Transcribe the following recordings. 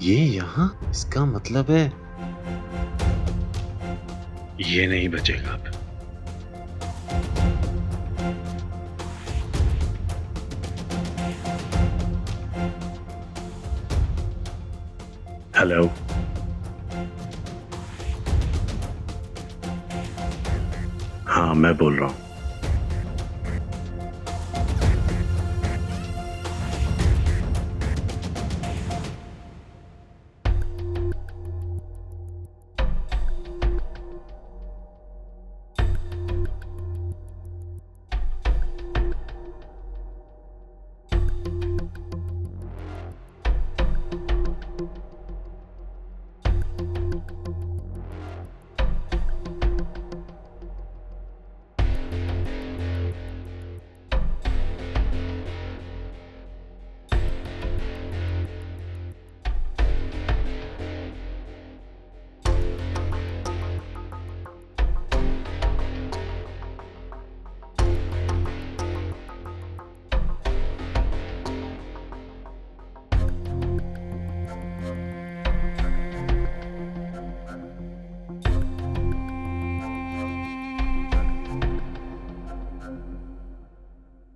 ये यहाँ, इसका मतलब है ये नहीं बचेगा अब। हेलो, हाँ मैं बोल रहा हूँ।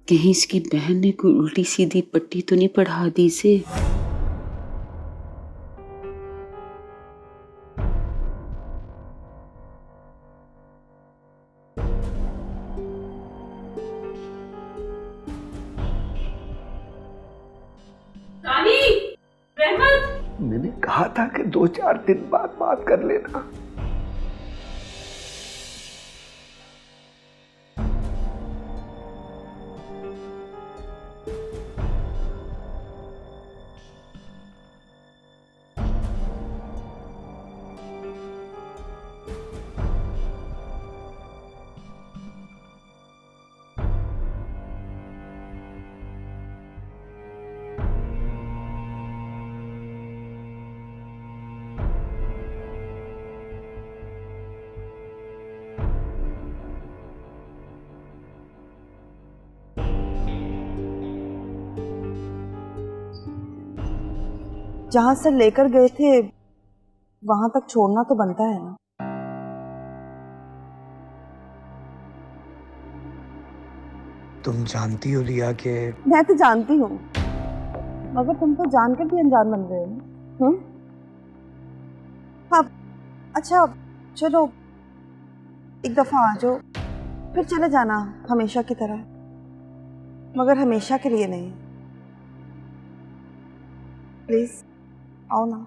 कहीं इसकी बहन ने कोई उल्टी सीधी पट्टी तो नहीं पढ़ा दी इसे। मैंने कहा था कि 2-4 दिन बाद बात कर लेना। जहां से लेकर गए थे वहां तक छोड़ना तो बनता है ना। तुम जानती हो रिया के मैं तो जानती हूँ, मगर तुम तो जानकर भी अनजान बन गए हो। हाँ अच्छा चलो एक दफा आ जाओ, फिर चले जाना हमेशा की तरह, मगर हमेशा के लिए नहीं। प्लीज आओ ना।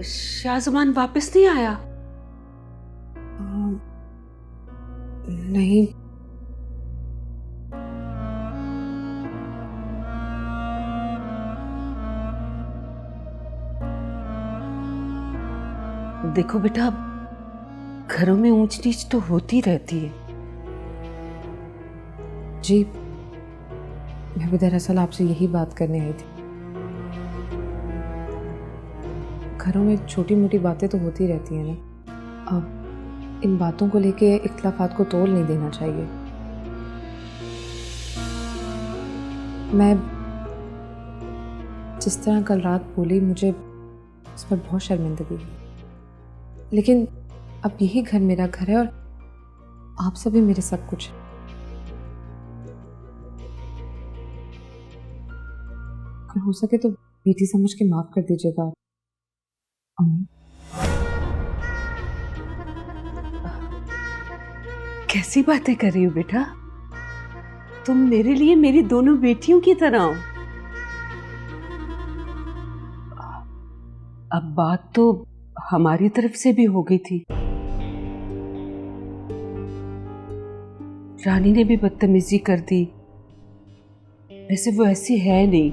शाहजमान वापस नहीं आया? नहीं, देखो बेटा, घरों में ऊंच नीच तो होती रहती है। जी मैं भी दरअसल आपसे यही बात करने आई थी। घरों में छोटी मोटी बातें तो होती रहती हैं ना, अब इन बातों को लेके इख्तिलाफात को तोड़ नहीं देना चाहिए। मैं जिस तरह कल रात बोली, मुझे उस पर बहुत शर्मिंदगी हुई, लेकिन अब यही घर मेरा घर है और आप सभी मेरे सब कुछ हैं। अगर हो सके तो बेटी समझ के माफ कर दीजिएगा आप। अम्मी, कैसी बातें कर रही हो बेटा? तुम मेरे लिए मेरी दोनों बेटियों की तरह हो। अब बात तो हमारी तरफ से भी हो गई थी। रानी ने भी बदतमीजी कर दी। वैसे वो ऐसी है नहीं,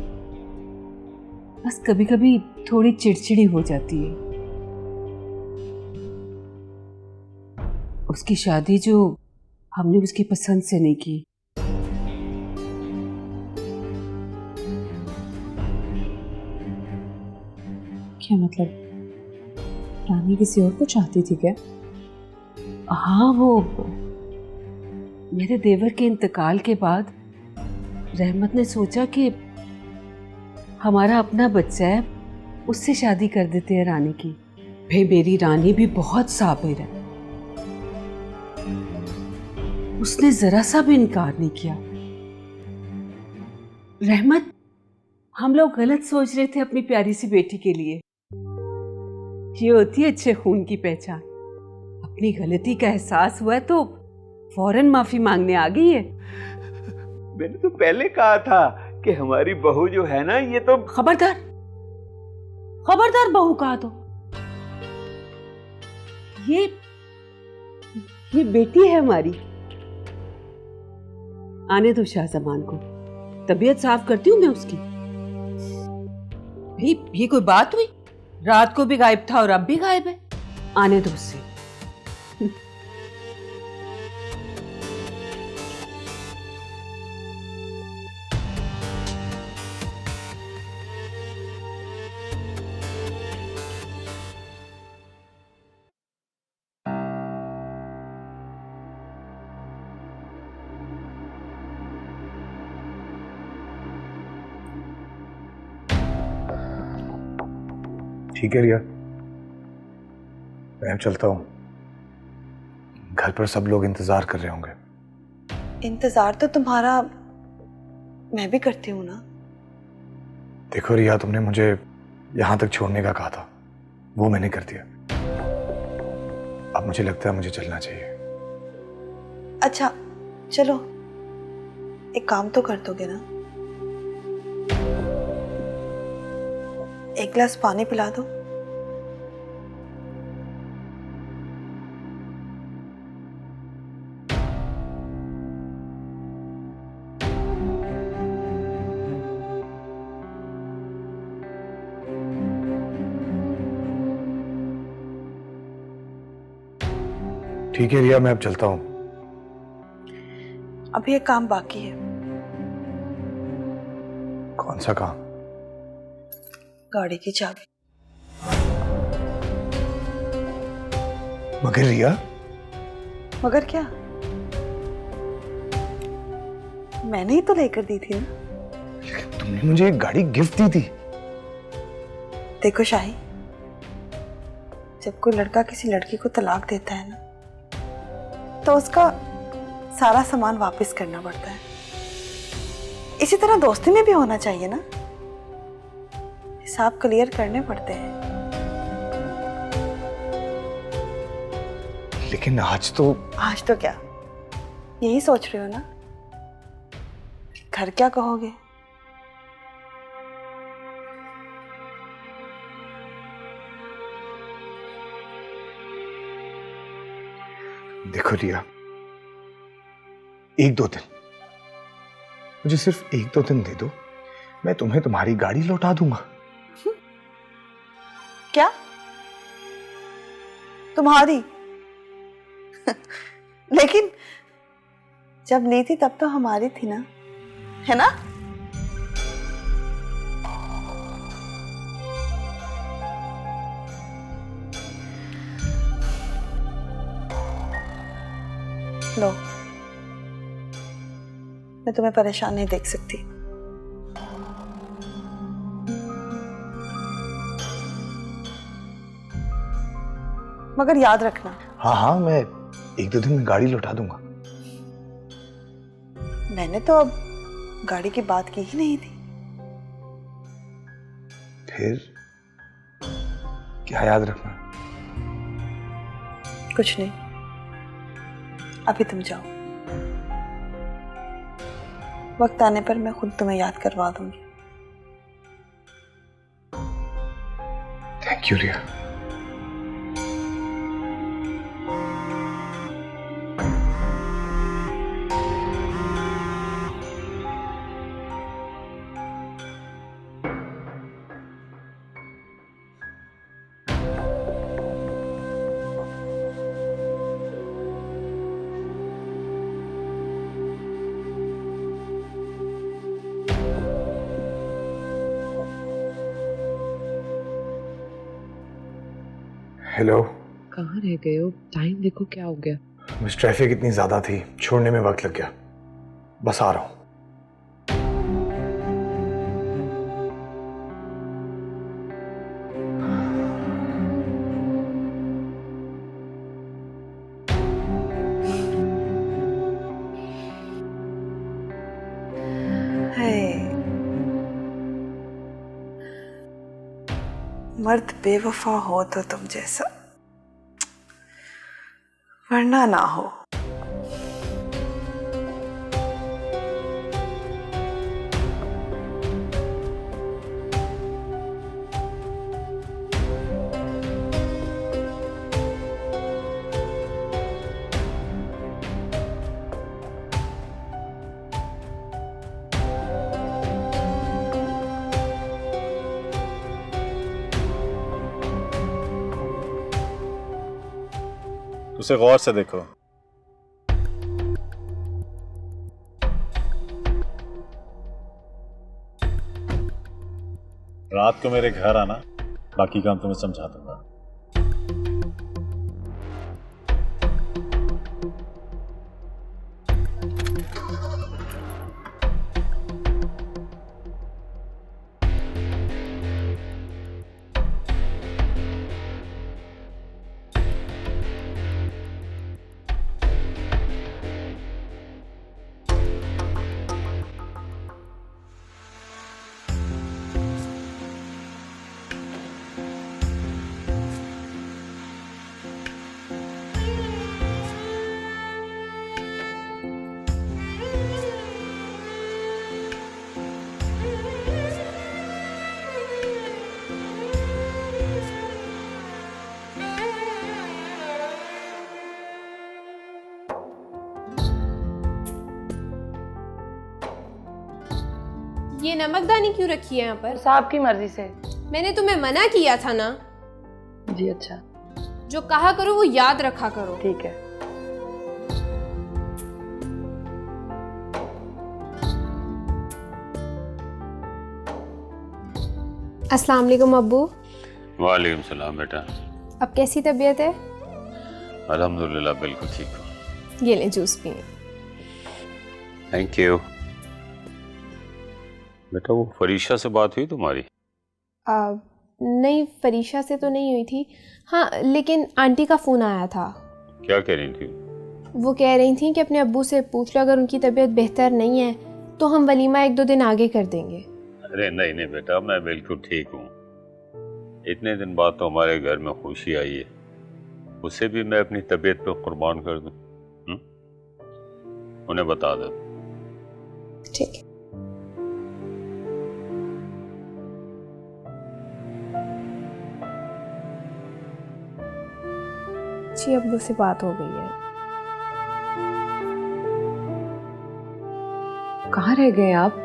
बस कभी कभी थोड़ी चिड़चिड़ी हो जाती है। उसकी शादी जो हमने उसकी पसंद से नहीं की। क्या मतलब, रानी किसी और को चाहती थी क्या? हाँ, वो मेरे देवर के इंतकाल के बाद रहमत ने सोचा कि हमारा अपना बच्चा है, उससे शादी कर देते हैं रानी की। भाई मेरी रानी भी बहुत साबिर है, उसने जरा सा भी इनकार नहीं किया। रहमत, हम लोग गलत सोच रहे थे अपनी प्यारी सी बेटी के लिए। ये होती है अच्छे खून की पहचान। अपनी गलती का एहसास हुआ है तो फौरन माफी मांगने आ गई है। मैंने तो पहले कहा था कि हमारी बहू जो है ना, ये तो खबरदार, खबरदार बहू कहा तो। ये बेटी है हमारी। आने दो शाहजमान को, तबीयत साफ करती हूं मैं उसकी। भाई ये कोई बात हुई? रात को भी गायब था और अब भी गायब है। आने दो उससे। ठीक है रिया, मैं चलता हूँ। घर पर सब लोग इंतजार कर रहे होंगे। इंतजार तो तुम्हारा मैं भी करती हूँ ना। देखो रिया, तुमने मुझे यहाँ तक छोड़ने का कहा था, वो मैंने कर दिया। अब मुझे लगता है मुझे चलना चाहिए। अच्छा चलो, एक काम तो कर दोगे ना? एक गिलास पानी पिला दो। ठीक है रिया, मैं अब चलता हूँ। अभी एक काम बाकी है। कौन सा काम? गाड़ी की चाबी। मगर रिया, मगर क्या? मैंने ही तो लेकर दी थी ना। तुमने मुझे एक गाड़ी गिफ्ट दी थी। देखो शाही, जब कोई लड़का किसी लड़की को तलाक देता है ना, तो उसका सारा सामान वापस करना पड़ता है। इसी तरह दोस्ती में भी होना चाहिए ना, हिसाब क्लियर करने पड़ते हैं। लेकिन आज तो क्या यही सोच रहे हो ना? घर क्या कहोगे? देखो रिया, एक दो दिन, मुझे सिर्फ एक दो दिन दे दो, मैं तुम्हें तुम्हारी गाड़ी लौटा दूंगा। क्या तुम्हारी? लेकिन जब ली थी तब तो हमारी थी ना, है ना? लो, मैं तुम्हें परेशान नहीं देख सकती। मगर याद रखना। हाँ हाँ, मैं एक दो दिन में गाड़ी लौटा दूंगा। मैंने तो अब गाड़ी की बात की ही नहीं थी। फिर क्या याद रखना? कुछ नहीं, अभी तुम जाओ, वक्त आने पर मैं खुद तुम्हें याद करवा दूंगी। Thank you Riya. हेलो। कहाँ रह गए हो? टाइम देखो क्या हो गया। मिस ट्रैफिक इतनी ज्यादा थी, छोड़ने में वक्त लग गया। बस आ रहा हूँ। मर्द बेवफा हो तो तुम जैसा, वरना ना हो। उसे गौर से देखो। रात को मेरे घर आना, बाकी काम तुम्हें समझा दूंगा। ये नमकदानी क्यों रखी है यहाँ पर? साहब की मर्जी से। मैंने तुम्हें मना किया था ना। जी अच्छा, जो कहा करो वो याद रखा करो। ठीक है। अस्सलाम वालेकुम अब्बू। वालेकुम सलाम बेटा। अब कैसी तबीयत है? अल्हम्दुलिल्लाह बिल्कुल ठीक हूँ। ये ले जूस पिए। Thank you. बेटा वो फरीशा से बात हुई तुम्हारी? नहीं, फरीशा से तो नहीं हुई थी। हाँ, लेकिन आंटी का फ़ोन आया था। क्या कह रही थी? वो कह रही थी कि अपने अब्बू से पूछ लो, अगर उनकी तबीयत बेहतर नहीं है तो हम वलीमा एक दो दिन आगे कर देंगे। अरे नहीं नहीं बेटा, मैं बिल्कुल ठीक हूँ। इतने दिन बाद तो हमारे घर में खुशी आई है, उसे भी मैं अपनी तबीयत पे कुर्बान कर दूँ? उन्हें बता दो। ठीक है। जी अब्बू से बात हो गई है। कहाँ रह गए आप?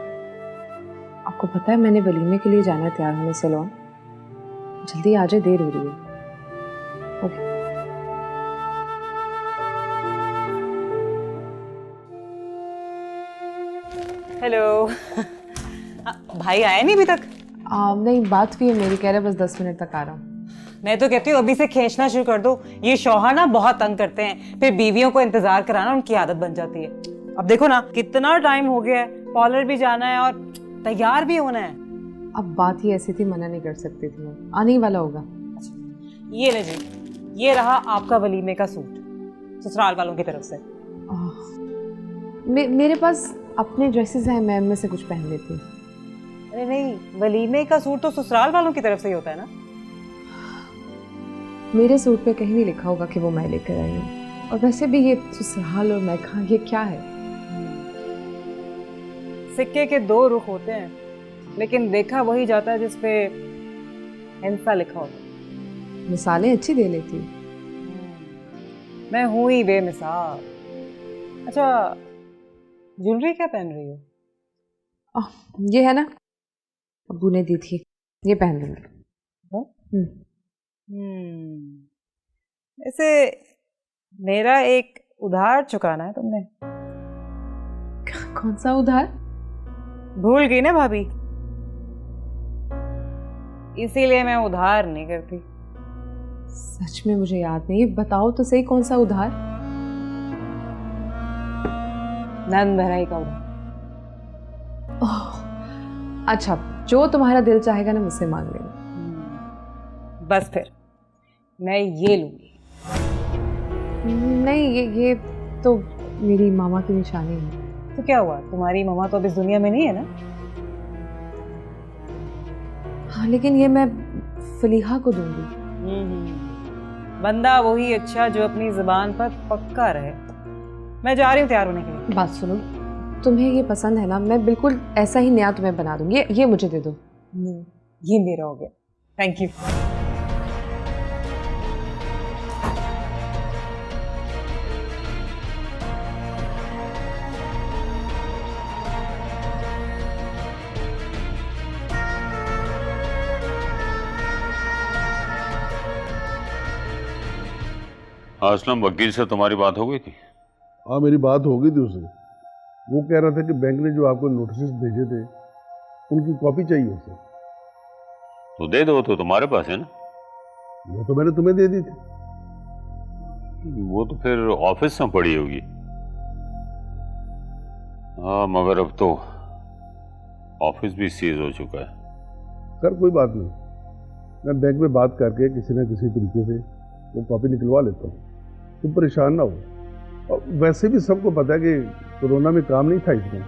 आपको पता है मैंने वलीमे के लिए जाना है तैयार होने सैलून। जल्दी आ जाए, देर हो रही है। ओके। हेलो। भाई आया नहीं अभी तक? नहीं, बात भी है मेरी, कह रहे बस 10 मिनट तक आ रहा हूँ। मैं तो कहती हूँ अभी से खींचना शुरू कर दो। ये शौहर ना बहुत तंग करते हैं, फिर बीवियों को इंतजार कराना उनकी आदत बन जाती है। अब देखो ना कितना टाइम हो गया है, पार्लर भी जाना है और तैयार भी होना है। अब बात ही ऐसी थी, मना नहीं कर सकती थी मैं, आने ही वाला होगा। ये ले जी, ये रहा आपका वलीमे का सूट। ससुराल वालों की तरफ से। मेरे पास अपने ड्रेसेस हैं, मैं इनमें से कुछ पहन लेती हूँ। अरे नहीं, वलीमे का सूट तो ससुराल वालों की तरफ से ही होता है ना। मेरे सूट पे कहीं नहीं लिखा होगा कि वो मैं लेकर आई हूँ। और वैसे भी ये ससुराल और मैका ये क्या है? सिक्के के दो रुख होते हैं, लेकिन देखा वही जाता है जिसपे हिंसा लिखा होता है। मिसालें अच्छी दे लेती हूँ। मैं हूं ही बेमिसाल। अच्छा, ज्वेलरी क्या पहन रही हो? ये है ना, अब्बू ने दी थी, ये पहन लूंगी। ऐसे मेरा एक उधार चुकाना है तुमने। कौन सा उधार? भूल गई ना भाभी, इसीलिए मैं उधार नहीं करती। सच में मुझे याद नहीं, बताओ तो सही कौन सा उधार? नंद भराई का उधार। अच्छा, जो तुम्हारा दिल चाहेगा ना मुझसे मांग लेना। बस फिर मैं ये लूंगी। नहीं, ये तो मेरी मामा की निशानी है। तो क्या हुआ, तुम्हारी मामा तो अब इस दुनिया में नहीं है ना? हाँ, लेकिन ये मैं फलीहा को दूंगी। बंदा वही अच्छा जो अपनी जुबान पर पक्का रहे। मैं जा रही हूँ तैयार होने के लिए। बात सुनो, तुम्हें ये पसंद है ना, मैं बिल्कुल ऐसा ही नया तुम्हें बना दूंगी। ये मुझे दे दो। ये मेरा हो गया, थैंक यू। हाँ असलम, वकील से तुम्हारी बात हो गई थी? हाँ, मेरी बात हो गई थी उससे। वो कह रहा था कि बैंक ने जो आपको नोटिस भेजे थे उनकी कॉपी चाहिए उसे। तो दे दो, तो तुम्हारे पास है ना। वो तो मैंने तुम्हें दे दी थी। वो तो फिर ऑफिस में पड़ी होगी। हाँ, मगर अब तो ऑफिस भी सीज हो चुका है। सर कोई बात नहीं, मैं बैंक में बात करके किसी न किसी तरीके से वो कॉपी निकलवा लेता हूँ, तुम परेशान ना हो। और वैसे भी सबको पता है कि कोरोना में काम नहीं था इसमें।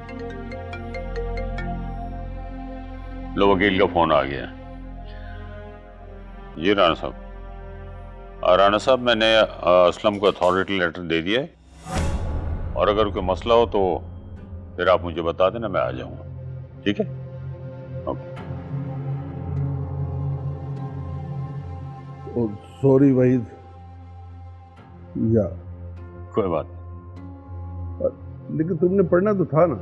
लो, वकील का फोन आ गया। जी राणा साहब। राणा साहब, मैंने असलम को अथॉरिटी लेटर दे दिया है, और अगर कोई मसला हो तो फिर आप मुझे बता देना, मैं आ जाऊंगा। ठीक है? सॉरी वहीद। या कोई बात। लेकिन तुमने पढ़ना तो था ना।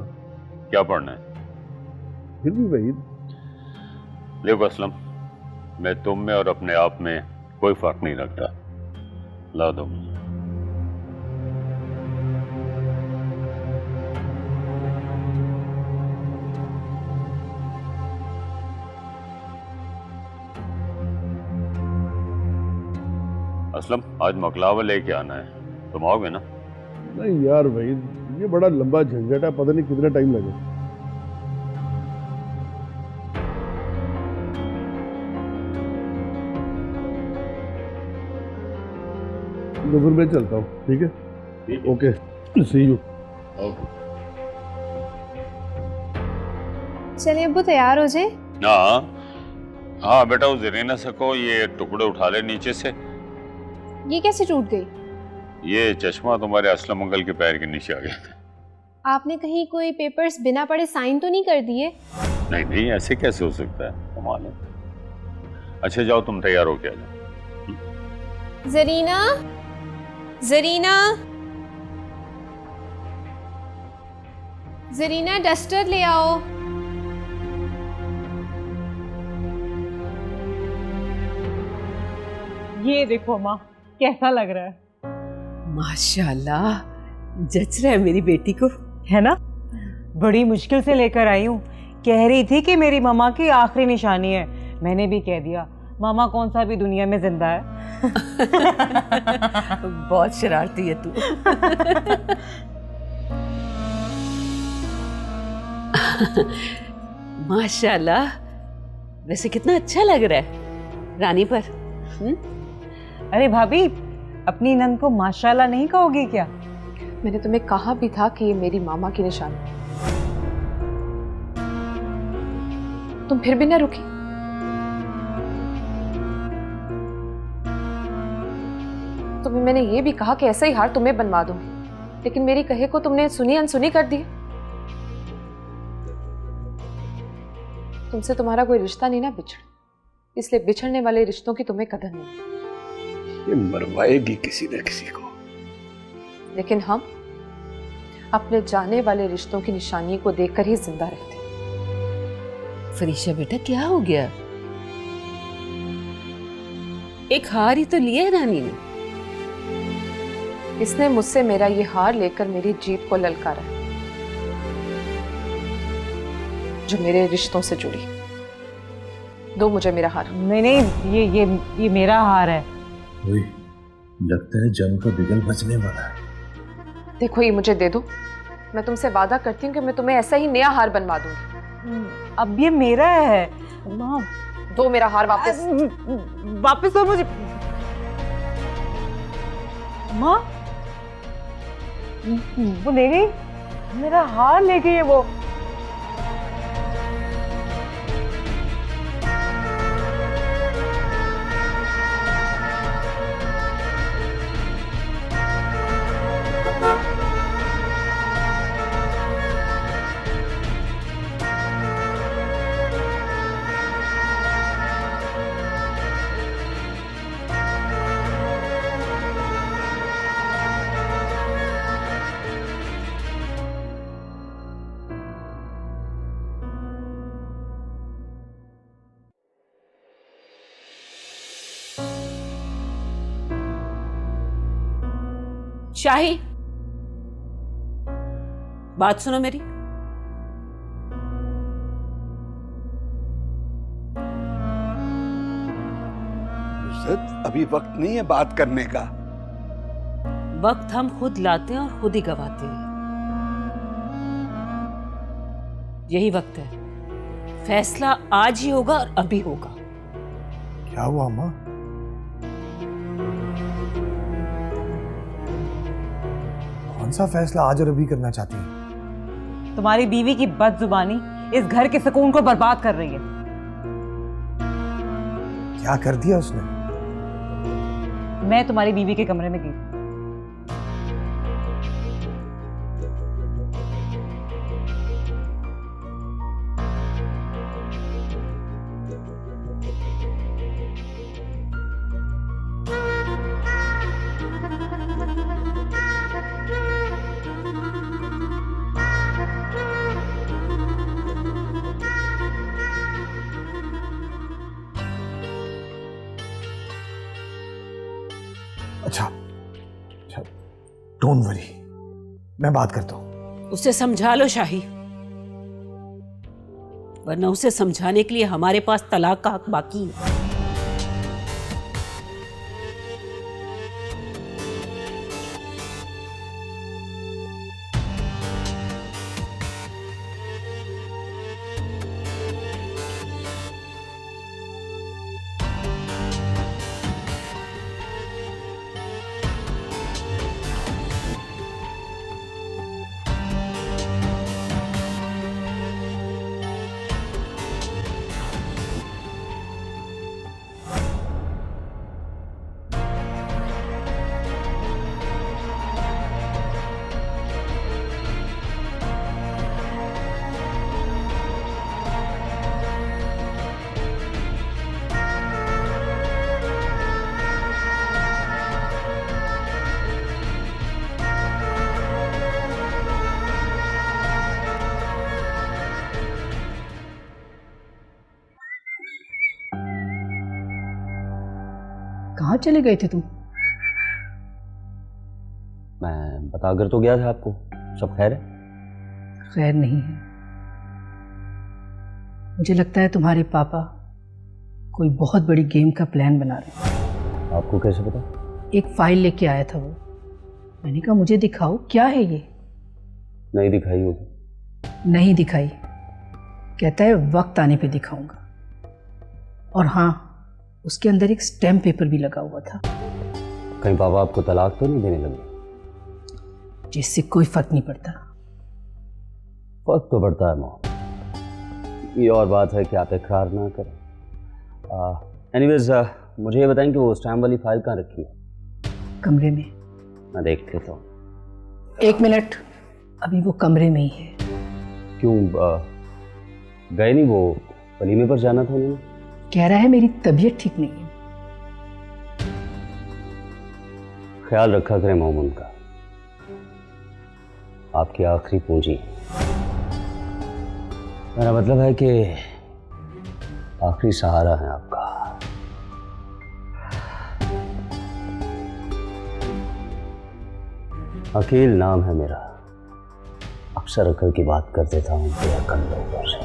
क्या पढ़ना है? फिर भी वहीद। देखो असलम, मैं तुम में और अपने आप में कोई फर्क नहीं रखता। ला दो मुझे। असलम, आज मकलावा लेके आना है, तुम आओगे ना? नहीं यार वहीद, ये बड़ा लंबा झंझट है, पता नहीं कितना टाइम लगेगा। तो फिर मैं चलता हूँ। ठीक है? Okay, see you. चलिए अब्बू, तैयार हो जाए। हाँ हाँ बेटा, वो जरीना से कहो ये टुकड़े उठा ले नीचे से। ये कैसे टूट गई? ये चश्मा तुम्हारे असलम अंकल के पैर के नीचे आ गया था। आपने कहीं कोई पेपर्स बिना पढ़े साइन तो नहीं कर दिए? नहीं नहीं, ऐसे कैसे हो सकता है, कमाल है। अच्छा जाओ, तुम तैयार हो के आ जाओ। जरीना, जरीना, जरीना, डस्टर ले आओ। ये देखो माँ, कैसा लग रहा है? माशाल्लाह, जच रहा है मेरी बेटी को, है ना? बड़ी मुश्किल से लेकर आई हूँ। कह रही थी कि मेरी मामा की आखिरी निशानी है। मैंने भी कह दिया, मामा कौन सा भी दुनिया में जिंदा है। बहुत शरारती है तू। माशाल्लाह, वैसे कितना अच्छा लग रहा है रानी पर। अरे भाभी, अपनी नंद को माशाल्लाह नहीं कहोगी क्या? मैंने तुम्हें कहा भी था कि ये मेरी मामा की निशानी है। तुम फिर भी ना रुकी। तुम्हें मैंने ये भी कहा कि ऐसा ही हार तुम्हें बनवा दूंगी, लेकिन मेरी कहे को तुमने सुनी अनसुनी कर दी। तुमसे तुम्हारा कोई रिश्ता नहीं ना बिछड़, इसलिए बिछड़ने वाले रिश्तों की तुम्हें कदर नहीं। ये मरवाएगी किसी न किसी को। लेकिन हम अपने जाने वाले रिश्तों की निशानी को देखकर ही जिंदा रहते हैं। फरीशा बेटा, क्या हो गया? एक हार ही तो लिया है रानी ने। इसने मुझसे मेरा ये हार लेकर मेरी जीत को ललकारा है, जो मेरे रिश्तों से जुड़ी। दो मुझे मेरा हार। नहीं नहीं, ये मेरा हार है। लगता है जंग का बिगल बचने वाला है। देखो, ये मुझे दे दो। मैं तुमसे वादा करती हूँ कि मैं तुम्हें ऐसा ही नया हार बनवा दूंगी। अब ये मेरा है माँ। दो मेरा हार वापस। वापस दो मुझे माँ। वो ले गई मेरा हार, ले गई है वो। शाही, बात सुनो मेरी। नुसरत, अभी वक्त नहीं है बात करने का। वक्त हम खुद लाते हैं और खुद ही गवाते हैं। यही वक्त है, फैसला आज ही होगा और अभी होगा। क्या हुआ अम्मा? कौन सा फैसला आज और अभी करना चाहती है? तुम्हारी बीवी की बदजुबानी इस घर के सुकून को बर्बाद कर रही है। क्या कर दिया उसने? मैं तुम्हारी बीवी के कमरे में गई। अच्छा, डोंट वरी, मैं बात करता हूं। उसे समझा लो शाही, वरना उसे समझाने के लिए हमारे पास तलाक का हक बाकी है। कहाँ चले गए थे तुम? मैं बताकर तो गया था आपको। सब खैर है? खैर नहीं है। मुझे लगता है तुम्हारे पापा कोई बहुत बड़ी गेम का प्लान बना रहे हैं। आपको कैसे पता? एक फाइल लेके आया था वो। मैंने कहा मुझे दिखाओ, क्या है ये? नहीं दिखाई होगी। नहीं दिखाई, कहता है वक्त आने पे दिखाऊंगा। और हाँ, उसके अंदर एक स्टैम्प पेपर भी लगा हुआ था। कहीं पापा आपको तलाक तो नहीं देने लगे? जिससे कोई फर्क नहीं पड़ता। फर्क तो पड़ता है मोहन, ये और बात है कि आप इकरार ना करें। एनीवेज मुझे ये बताएं कि वो स्टैम्प वाली फाइल कहाँ रखी है? कमरे में। मैं देख लेता हूँ। 1 मिनट, अभी वो कमरे में ही है। क्यों गए नहीं? वो वलीमे पर जाना था उन्होंने। कह रहा है मेरी तबीयत ठीक नहीं है। ख्याल रखा करें मोहम्मद का, आपकी आखिरी पूंजी। मेरा मतलब है कि आखिरी सहारा है आपका। अकील नाम है मेरा, अक्सर अकल की बात कर देता हूँ बेअकल लोगों से।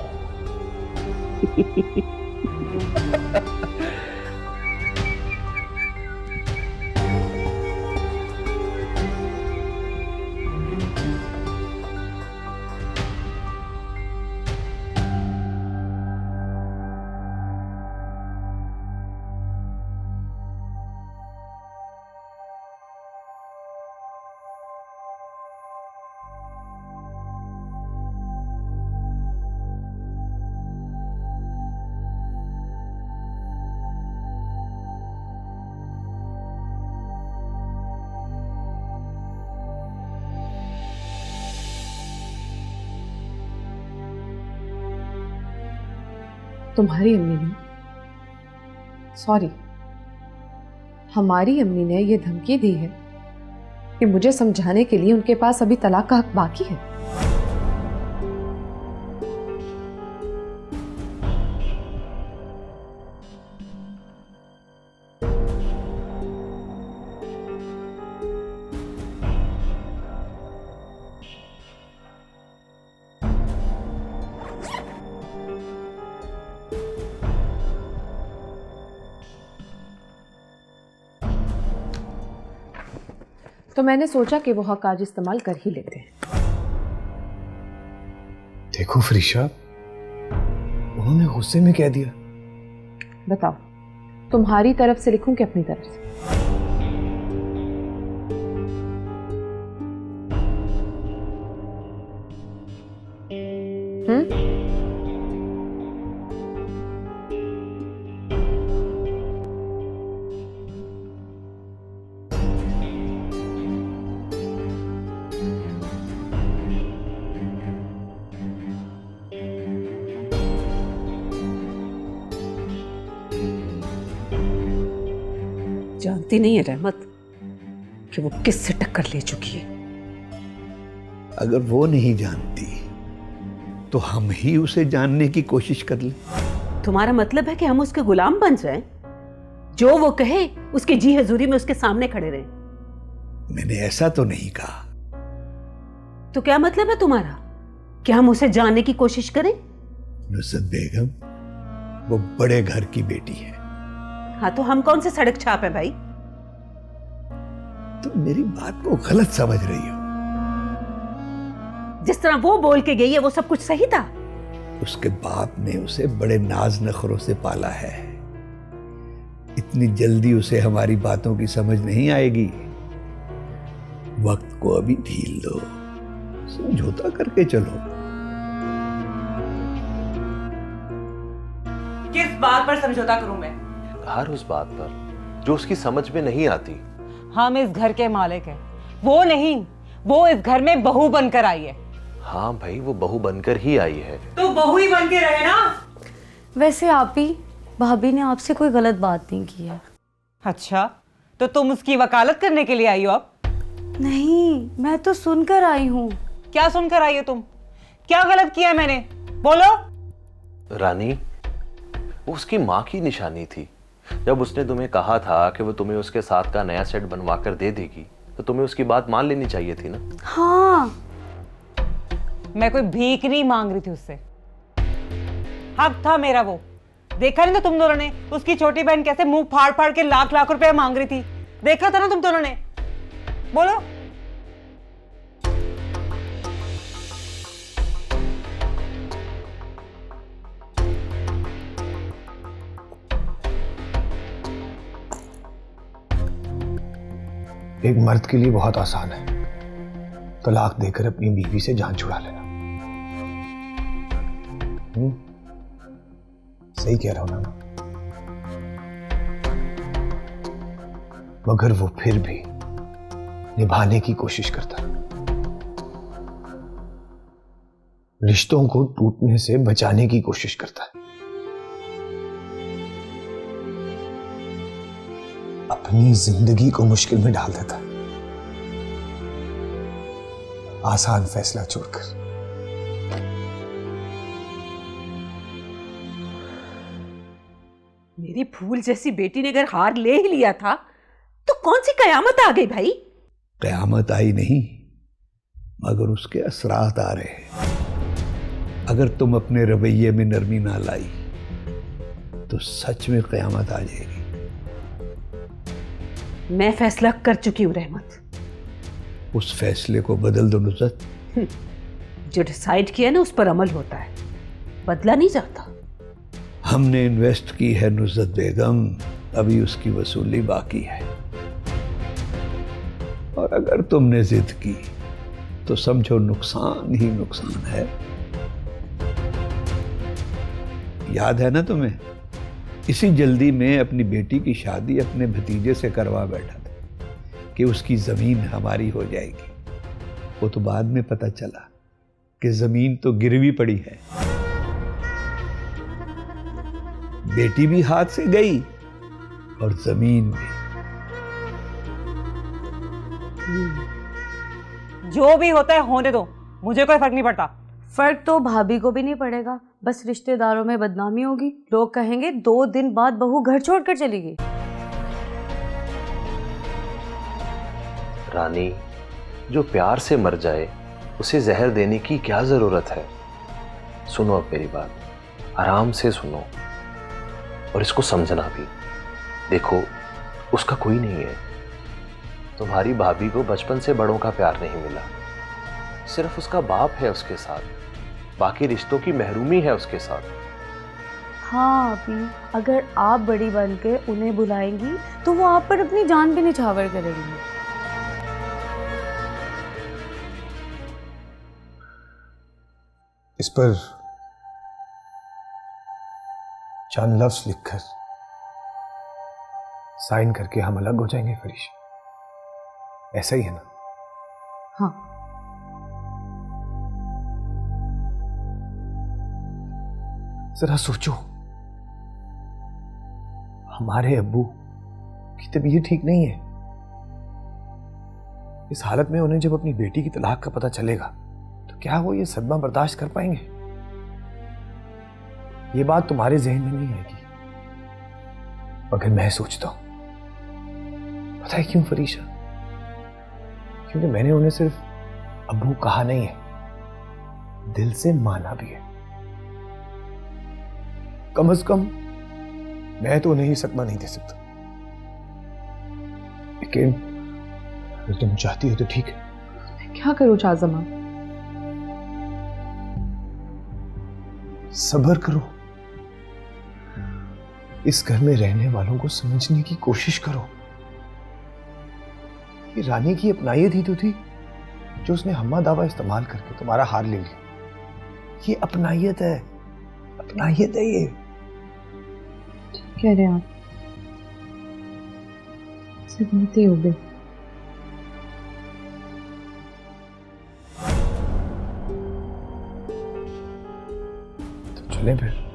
तुम्हारी अम्मी ने, सॉरी, हमारी अम्मी ने ये धमकी दी है कि मुझे समझाने के लिए उनके पास अभी तलाक का हक बाकी है। तो मैंने सोचा कि वो हक आज इस्तेमाल कर ही लेते हैं। देखो फरीशा, उन्होंने गुस्से में कह दिया। बताओ, तुम्हारी तरफ से लिखूं कि अपनी तरफ से? जानती नहीं है रहमत कि वो किससे टक्कर ले चुकी है। अगर वो नहीं जानती तो हम ही उसे जानने की कोशिश कर लें। तुम्हारा मतलब है कि हम उसके गुलाम बन जाएं? जो वो कहे उसकी जी हजूरी में उसके सामने खड़े रहे? मैंने ऐसा तो नहीं कहा। तो क्या मतलब है तुम्हारा कि हम उसे जानने की कोशिश करें? नुसरत बेगम वो बड़े घर की बेटी है। हाँ, तो हम कौन से सड़क छाप है भाई? तुम मेरी बात को गलत समझ रही हो। जिस तरह वो बोल के गई है वो सब कुछ सही था? उसके बाप ने उसे बड़े नाज नखरों से पाला है। इतनी जल्दी उसे हमारी बातों की समझ नहीं आएगी। वक्त को अभी ढील दो, समझौता करके चलो। किस बात पर समझौता करूं मैं? हर उस बात पर जो उसकी समझ में नहीं आती। हम इस घर के मालिक हैं, वो नहीं। वो इस घर में बहू बनकर आई है। हाँ भाई, वो बहू बनकर ही आई है। तो बहू ही बन के रहे ना। वैसे आप ही, भाभी ने आपसे कोई गलत बात नहीं की है। अच्छा, तो तुम उसकी वकालत करने के लिए आई हो अब? नहीं, मैं तो सुनकर आई हूँ। क्या सुनकर आई हो तुम? क्या गलत किया मैंने? बोलो। रानी, वो उसकी माँ की निशानी थी। जब उसने तुम्हें कहा था कि वो तुम्हें उसके साथ का नया सेट बनवा कर दे देगी, तो तुम्हें उसकी बात मान लेनी चाहिए थी ना। हाँ, मैं कोई भीख नहीं मांग रही थी उससे। हक था मेरा वो। देखा नहीं तो तुम दोनों ने उसकी छोटी बहन कैसे मुंह फाड़ फाड़ के लाख लाख रुपए मांग रही थी? देखा था ना तुम दोनों ने? बोलो। एक मर्द के लिए बहुत आसान है तलाक देकर अपनी बीवी से जान छुड़ा लेना। सही कह रहा हूं ना? मगर वो फिर भी निभाने की कोशिश करता है, रिश्तों को टूटने से बचाने की कोशिश करता है, अपनी जिंदगी को मुश्किल में डाल देता है आसान फैसला छोड़कर। मेरी फूल जैसी बेटी ने अगर हार ले ही लिया था तो कौन सी कयामत आ गई भाई? कयामत आई नहीं, मगर उसके असरात आ रहे हैं। अगर तुम अपने रवैये में नरमी ना लाई तो सच में कयामत आ जाएगी। मैं फैसला कर चुकी हूं रहमत। उस फैसले को बदल दो नुसरत। जो डिसाइड किया ना उस पर अमल होता है, बदला नहीं जाता। हमने इन्वेस्ट की है नुसरत बेगम, अभी उसकी वसूली बाकी है। और अगर तुमने जिद की तो समझो नुकसान ही नुकसान है। याद है ना तुम्हें, इसी जल्दी में अपनी बेटी की शादी अपने भतीजे से करवा बैठा था कि उसकी जमीन हमारी हो जाएगी। वो तो बाद में पता चला कि जमीन तो गिरवी पड़ी है। बेटी भी हाथ से गई और जमीन भी। जो भी होता है होने दो, मुझे कोई फर्क नहीं पड़ता। फर्क तो भाभी को भी नहीं पड़ेगा, बस रिश्तेदारों में बदनामी होगी। लोग कहेंगे 2 दिन बाद बहू घर छोड़कर चली गई। रानी, जो प्यार से मर जाए उसे जहर देने की क्या जरूरत है? सुनो अब मेरी बात, आराम से सुनो और इसको समझना भी। देखो, उसका कोई नहीं है। तुम्हारी भाभी को बचपन से बड़ों का प्यार नहीं मिला, सिर्फ उसका बाप है उसके साथ, बाकी रिश्तों की महरूमी है उसके साथ। हाँ अभी अगर आप बड़ी बनकर उन्हें बुलाएंगी तो वो आप पर अपनी जान भी निछावर करेंगी। इस पर चंद लफ्ज लिखकर साइन करके हम अलग हो जाएंगे फरीशा, ऐसा ही है ना? हाँ। जरा सोचो, हमारे अब्बू की तबीयत ठीक नहीं है। इस हालत में उन्हें जब अपनी बेटी की तलाक का पता चलेगा तो क्या वो ये सदमा बर्दाश्त कर पाएंगे? ये बात तुम्हारे जहन में नहीं आएगी, मगर मैं सोचता हूं। पता है क्यों फरीशा? क्योंकि मैंने उन्हें सिर्फ अब्बू कहा नहीं है, दिल से माना भी है। कम से कम मैं तो उन्हें ही सदमा नहीं दे सकता, लेकिन अगर तुम चाहती हो तो ठीक है। क्या करूं शाहजमा? सब्र करो, इस घर में रहने वालों को समझने की कोशिश करो। ये रानी की अपनायत ही तो थी जो उसने हम्मा दावा इस्तेमाल करके तुम्हारा हार ले लिया। ये अपनायत है, अपनायत है ये। कह रहे हैं आप? गलती हो गई। तो चले फिर।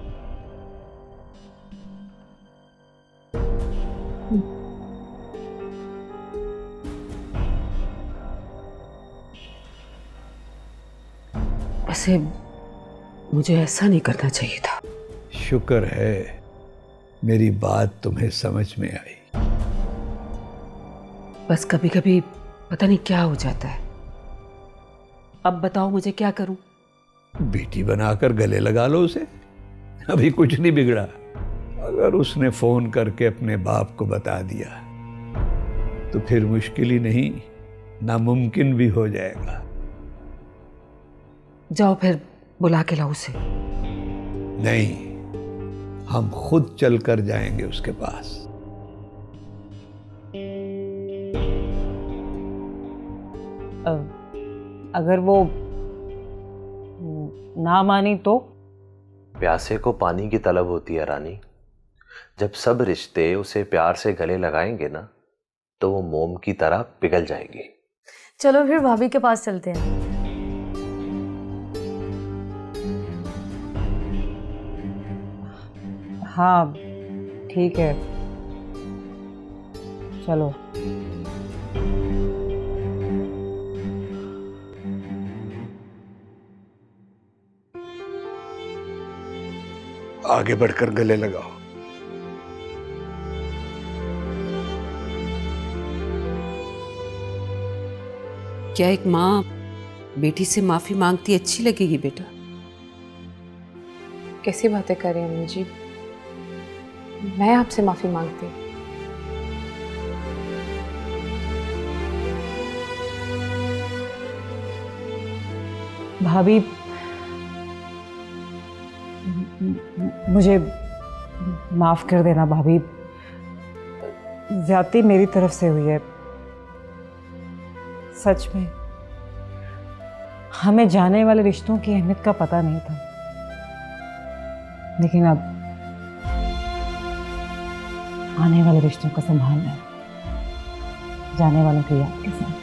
वैसे मुझे ऐसा नहीं करना चाहिए था। शुक्र है मेरी बात तुम्हें समझ में आई। बस कभी कभी पता नहीं क्या हो जाता है। अब बताओ मुझे क्या करूं? बेटी बनाकर गले लगा लो उसे, अभी कुछ नहीं बिगड़ा। अगर उसने फोन करके अपने बाप को बता दिया तो फिर मुश्किल ही नहीं, नामुमकिन भी हो जाएगा। जाओ फिर बुला के लाओ उसे। नहीं, हम खुद चलकर जाएंगे उसके पास। अगर वो ना मानी तो? प्यासे को पानी की तलब होती है रानी। जब सब रिश्ते उसे प्यार से गले लगाएंगे ना, तो वो मोम की तरह पिघल जाएगी। चलो फिर भाभी के पास चलते हैं। हाँ ठीक है, चलो। आगे बढ़कर गले लगाओ। क्या एक माँ बेटी से माफी मांगती अच्छी लगेगी बेटा? कैसी बातें कर रही हैं अम्मी जी? मैं आपसे माफी मांगती हूँ। भाभी, मुझे माफ कर देना भाभी, ज्यादती मेरी तरफ से हुई है। सच में हमें जाने वाले रिश्तों की अहमियत का पता नहीं था, लेकिन अब आने वाले रिश्तों का संभालना है जाने वालों की याद के साथ।